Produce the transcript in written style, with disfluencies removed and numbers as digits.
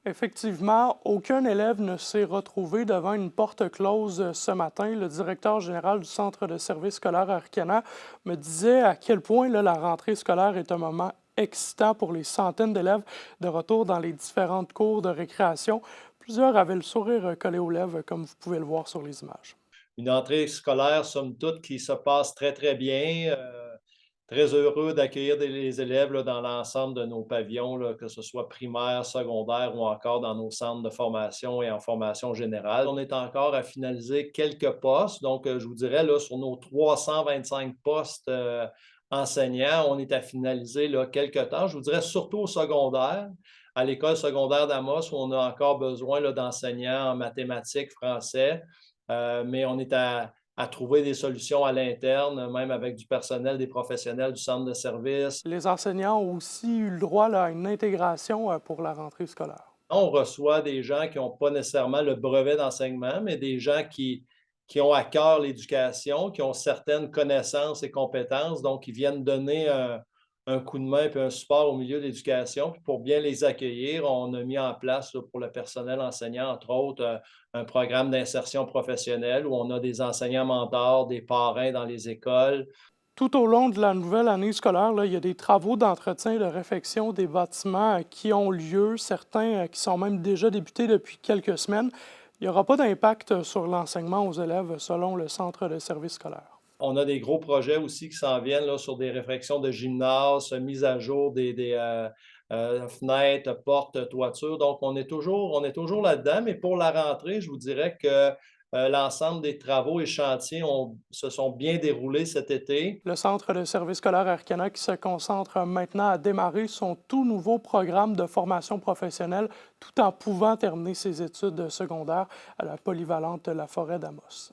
Effectivement, aucun élève ne s'est retrouvé devant une porte close ce matin. Le directeur général du Centre de services scolaires Arcana me disait à quel point là, la rentrée scolaire est un moment excitant pour les centaines d'élèves de retour dans les différentes cours de récréation. Plusieurs avaient le sourire collé aux lèvres, comme vous pouvez le voir sur les images. Une entrée scolaire, somme toute, qui se passe très, très bien. Très heureux d'accueillir les élèves là, dans l'ensemble de nos pavillons, là, que ce soit primaire, secondaire ou encore dans nos centres de formation et en formation générale. On est encore à finaliser quelques postes. Donc, je vous dirais, là, sur nos 325 postes enseignants, on est à finaliser là, quelques tâches. Je vous dirais surtout au secondaire, à l'école secondaire d'Amos, où on a encore besoin là, d'enseignants en mathématiques, français. Mais on est à trouver des solutions à l'interne, même avec du personnel, des professionnels du centre de service. Les enseignants ont aussi eu le droit là, à une intégration pour la rentrée scolaire. On reçoit des gens qui n'ont pas nécessairement le brevet d'enseignement, mais des gens qui ont à cœur l'éducation, qui ont certaines connaissances et compétences, donc qui viennent donner un coup de main et un support au milieu de l'éducation. Puis pour bien les accueillir, on a mis en place là, pour le personnel enseignant, entre autres, un programme d'insertion professionnelle où on a des enseignants mentors, des parrains dans les écoles. Tout au long de la nouvelle année scolaire, là, il y a des travaux d'entretien et de réfection des bâtiments qui ont lieu, certains qui sont même déjà débutés depuis quelques semaines. Il n'y aura pas d'impact sur l'enseignement aux élèves selon le Centre de services scolaires. On a des gros projets aussi qui s'en viennent là, sur des réfections de gymnase, mise à jour des fenêtres, portes, toitures. Donc, on est toujours là-dedans, mais pour la rentrée, je vous dirais que l'ensemble des travaux et chantiers se sont bien déroulés cet été. Le Centre de services scolaires Arcana qui se concentre maintenant à démarrer son tout nouveau programme de formation professionnelle tout en pouvant terminer ses études secondaires à la polyvalente La Forêt d'Amos.